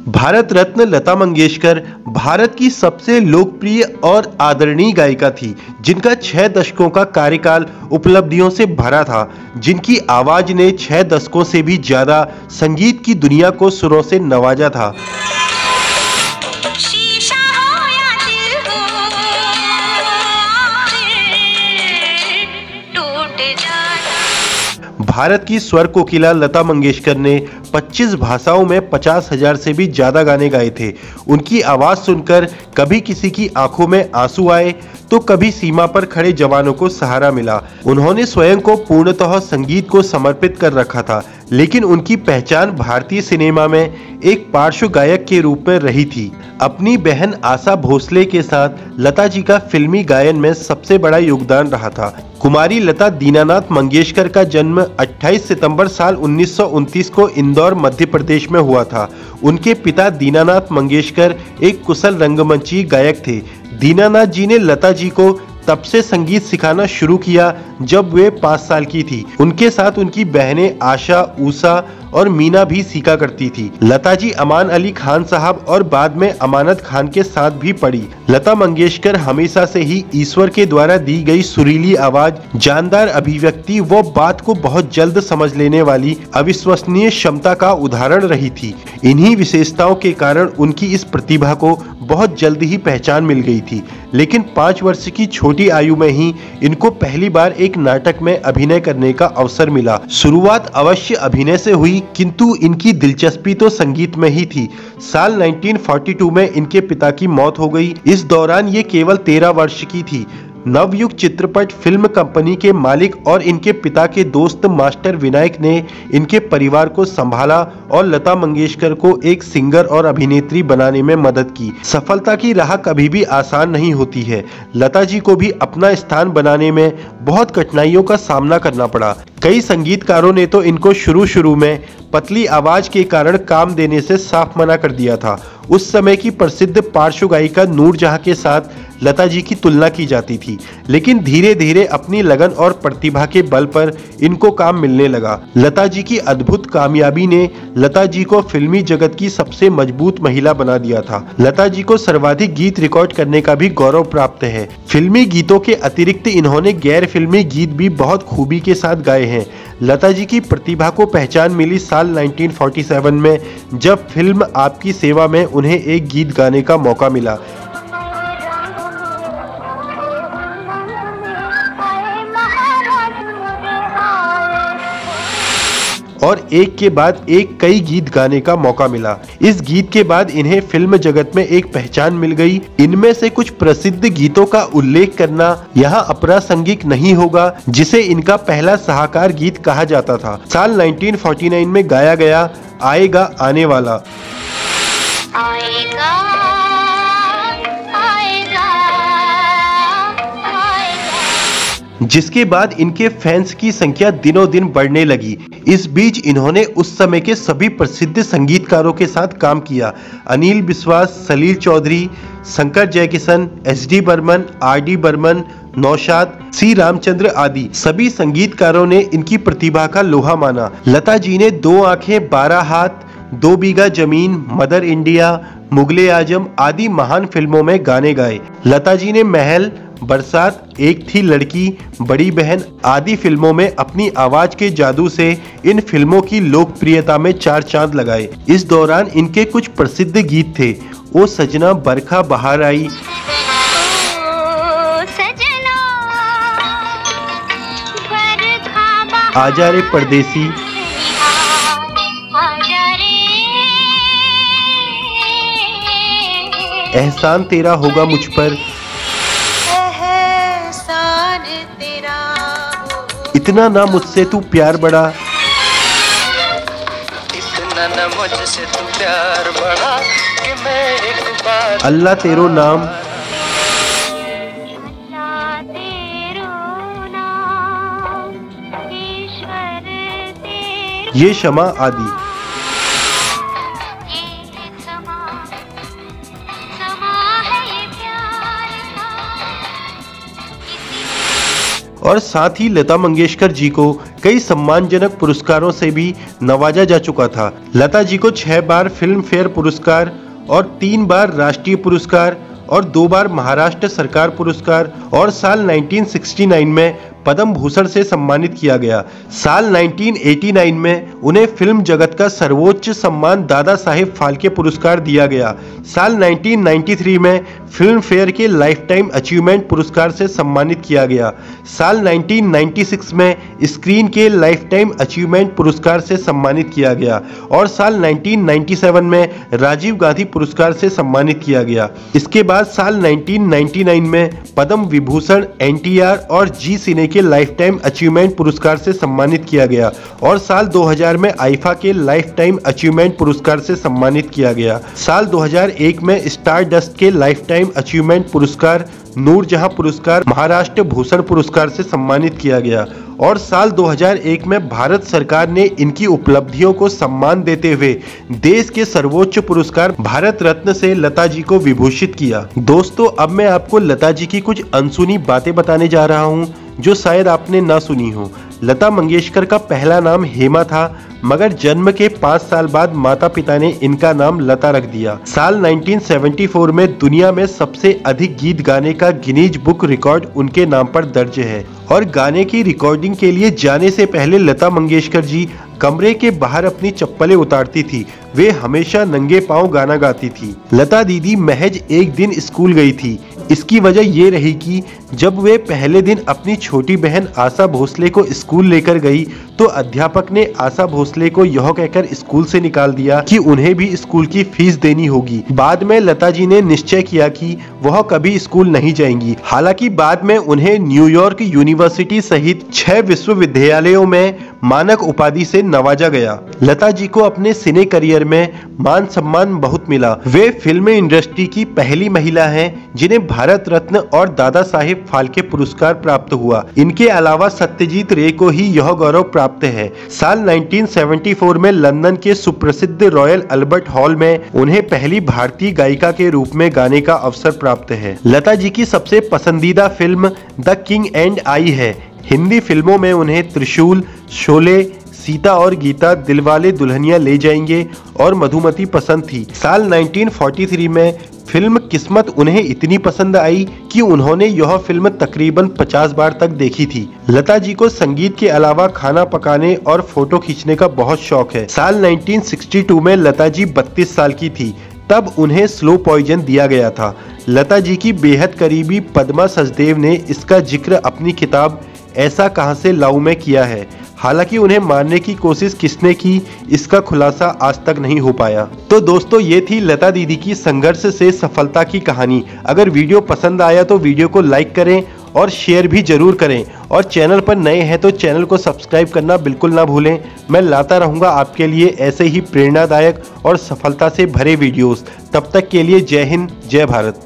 भारत रत्न लता मंगेशकर भारत की सबसे लोकप्रिय और आदरणीय गायिका थी, जिनका 6 दशकों का कार्यकाल उपलब्धियों से भरा था, जिनकी आवाज ने 6 दशकों से भी ज्यादा संगीत की दुनिया को सुरों से नवाजा था। भारत की स्वर कोकिला लता मंगेशकर ने 25 भाषाओं में 50,000 से भी ज्यादा गाने गाए थे। उनकी आवाज सुनकर कभी किसी की आंखों में आंसू आए तो कभी सीमा पर खड़े जवानों को सहारा मिला। उन्होंने स्वयं को पूर्णतः संगीत को समर्पित कर रखा था, लेकिन उनकी पहचान भारतीय सिनेमा में एक पार्श्व गायक के रूप में रही थी। अपनी बहन आशा भोसले के साथ लता जी का फिल्मी गायन में सबसे बड़ा योगदान रहा था। कुमारी लता दीनानाथ मंगेशकर का जन्म 28 सितंबर साल 1929 को इंदौर मध्य प्रदेश में हुआ था। उनके पिता दीनानाथ मंगेशकर एक कुशल रंगमंची गायक थे। दीनानाथ जी ने लता जी को तब से संगीत सिखाना शुरू किया जब वे 5 साल की थी। उनके साथ उनकी बहनें आशा, उषा और मीना भी सीखा करती थी। लता जी अमान अली खान साहब और बाद में अमानत खान के साथ भी पढ़ी। लता मंगेशकर हमेशा से ही ईश्वर के द्वारा दी गई सुरीली आवाज, जानदार अभिव्यक्ति व बात को बहुत जल्द समझ लेने वाली अविश्वसनीय क्षमता का उदाहरण रही थी। इन्हीं विशेषताओं के कारण उनकी इस प्रतिभा को बहुत जल्द ही पहचान मिल गई थी, लेकिन 5 वर्ष की छोटी आयु में ही इनको पहली बार एक नाटक में अभिनय करने का अवसर मिला। शुरुआत अवश्य अभिनय से हुई, किंतु इनकी दिलचस्पी तो संगीत में ही थी। साल 1942 में इनके पिता की मौत हो गई। इस दौरान ये केवल 13 वर्ष की थी। नवयुग चित्रपट फिल्म कंपनी के मालिक और इनके पिता के दोस्त मास्टर विनायक ने इनके परिवार को संभाला और लता मंगेशकर को एक सिंगर और अभिनेत्री बनाने में मदद की। सफलता की राह कभी भी आसान नहीं होती है। लता जी को भी अपना स्थान बनाने में बहुत कठिनाइयों का सामना करना पड़ा। कई संगीतकारों ने तो इनको शुरू में पतली आवाज के कारण काम देने से साफ मना कर दिया था। उस समय की प्रसिद्ध पार्श्व गायिका नूरजहां के साथ लता जी की तुलना की जाती थी, लेकिन धीरे धीरे अपनी लगन और प्रतिभा के बल पर इनको काम मिलने लगा। लता जी की अद्भुत कामयाबी ने लता जी को फिल्मी जगत की सबसे मजबूत महिला बना दिया था। लता जी को सर्वाधिक गीत रिकॉर्ड करने का भी गौरव प्राप्त है। फिल्मी गीतों के अतिरिक्त इन्होंने गैर फिल्मी गीत भी बहुत खूबी के साथ गाए हैं। लता जी की प्रतिभा को पहचान मिली साल 1947 में, जब फिल्म आपकी सेवा में उन्हें एक गीत गाने का मौका मिला। और एक के बाद एक कई गीत गाने का मौका मिला। इस गीत के बाद इन्हें फिल्म जगत में एक पहचान मिल गई। इनमें से कुछ प्रसिद्ध गीतों का उल्लेख करना यहाँ अप्रासंगिक नहीं होगा, जिसे इनका पहला सहाकार गीत कहा जाता था। साल 1949 में गाया गया आएगा आने वाला। आएगा, जिसके बाद इनके फैंस की संख्या दिनों दिन बढ़ने लगी। इस बीच इन्होंने उस समय के सभी प्रसिद्ध संगीतकारों के साथ काम किया। अनिल विश्वास, सलील चौधरी, शंकर जयकिशन, एस.डी. बर्मन, आर.डी. बर्मन, नौशाद, सी रामचंद्र आदि सभी संगीतकारों ने इनकी प्रतिभा का लोहा माना। लता जी ने 2 आंखें, 12 हाथ, 2 बीघा जमीन, मदर इंडिया, मुगले आजम आदि महान फिल्मों में गाने गाए। लता जी ने महल, बरसात, एक थी लड़की, बड़ी बहन आदि फिल्मों में अपनी आवाज के जादू से इन फिल्मों की लोकप्रियता में 4 चांद लगाए। इस दौरान इनके कुछ प्रसिद्ध गीत थे, ओ सजना बरखा बहार आई, आजा रे परदेसी, एहसान तेरा होगा मुझ पर, इतना ना मुझसे तू प्यार बड़ा, जाना न मुझसे तू प्यार बढ़ा कि मैं एक बात अल्लाह तेरो नाम, ये शमा आदि। और साथ ही लता मंगेशकर जी को कई सम्मानजनक पुरस्कारों से भी नवाजा जा चुका था। लता जी को 6 बार फिल्म फेयर पुरस्कार और 3 बार राष्ट्रीय पुरस्कार और 2 बार महाराष्ट्र सरकार पुरस्कार और साल 1969 में पद्म भूषण से सम्मानित किया गया। साल 1989 में उन्हें फिल्म जगत का सर्वोच्च सम्मान दादा साहेब फाल्के पुरस्कार दिया गया। साल 1993 में फिल्म फेयर के लाइफ टाइम अचीवमेंट पुरस्कार से सम्मानित किया गया। साल 1996 में स्क्रीन के लाइफ टाइम अचीवमेंट पुरस्कार से सम्मानित किया गया और साल 1997 में राजीव गांधी पुरस्कार से सम्मानित किया गया। इसके बाद साल 1999 में पद्म विभूषण, NTR और जी सिने के लाइफ टाइम अचीवमेंट पुरस्कार से सम्मानित किया गया और साल 2000 में आईफा के लाइफ टाइम अचीवमेंट पुरस्कार से सम्मानित किया गया। साल 2001 में स्टार डस्ट के लाइफ टाइम अचीवमेंट पुरस्कार, नूरजहां पुरस्कार, महाराष्ट्र भूषण पुरस्कार से सम्मानित किया गया और साल 2001 में भारत सरकार ने इनकी उपलब्धियों को सम्मान देते हुए देश के सर्वोच्च पुरस्कार भारत रत्न से लता जी को विभूषित किया। दोस्तों, अब मैं आपको लता जी की कुछ अनसुनी बातें बताने जा रहा हूं जो शायद आपने ना सुनी हो। लता मंगेशकर का पहला नाम हेमा था, मगर जन्म के 5 साल बाद माता पिता ने इनका नाम लता रख दिया। साल 1974 में दुनिया में सबसे अधिक गीत गाने का गिनीज बुक रिकॉर्ड उनके नाम पर दर्ज है और गाने की रिकॉर्डिंग के लिए जाने से पहले लता मंगेशकर जी कमरे के बाहर अपनी चप्पलें उतारती थी। वे हमेशा नंगे पांव गाना गाती थी। लता दीदी महज एक दिन स्कूल गई थी। इसकी वजह ये रही कि जब वे पहले दिन अपनी छोटी बहन आशा भोसले को स्कूल लेकर गई तो अध्यापक ने आशा भोसले को यह कहकर स्कूल से निकाल दिया कि उन्हें भी स्कूल की फीस देनी होगी। बाद में लता जी ने निश्चय किया कि वह कभी स्कूल नहीं जाएंगी। हालांकि बाद में उन्हें न्यूयॉर्क यूनिवर्सिटी सहित 6 विश्वविद्यालयों में मानक उपाधि से नवाजा गया। लता जी को अपने सिने करियर में मान सम्मान बहुत मिला। वे फिल्म इंडस्ट्री की पहली महिला हैं जिन्हें भारत रत्न और दादा साहेब फाल्के पुरस्कार प्राप्त हुआ। इनके अलावा सत्यजीत रे को ही यह गौरव प्राप्त है। साल 1974 में लंदन के सुप्रसिद्ध रॉयल अल्बर्ट हॉल में उन्हें पहली भारतीय गायिका के रूप में गाने का अवसर प्राप्त है। लता जी की सबसे पसंदीदा film the king and I है। हिंदी फिल्मों में उन्हें त्रिशूल, शोले, सीता और गीता, दिलवाले दुल्हनिया ले जाएंगे और मधुमती पसंद थी। साल 1943 में फिल्म किस्मत उन्हें इतनी पसंद आई कि उन्होंने यह फिल्म तकरीबन 50 बार तक देखी थी। लता जी को संगीत के अलावा खाना पकाने और फोटो खींचने का बहुत शौक है। साल 1962 में लता जी 32 साल की थी, तब उन्हें स्लो पॉइजन दिया गया था। लता जी की बेहद करीबी पद्मा सचदेव ने इसका जिक्र अपनी किताब ऐसा कहां से लाऊं में किया है। हालांकि उन्हें मारने की कोशिश किसने की, इसका खुलासा आज तक नहीं हो पाया। तो दोस्तों, ये थी लता दीदी की संघर्ष से सफलता की कहानी। अगर वीडियो पसंद आया तो वीडियो को लाइक करें और शेयर भी जरूर करें और चैनल पर नए हैं तो चैनल को सब्सक्राइब करना बिल्कुल ना भूलें। मैं लाता रहूंगा आपके लिए ऐसे ही प्रेरणादायक और सफलता से भरे वीडियोस। तब तक के लिए जय हिंद, जय भारत।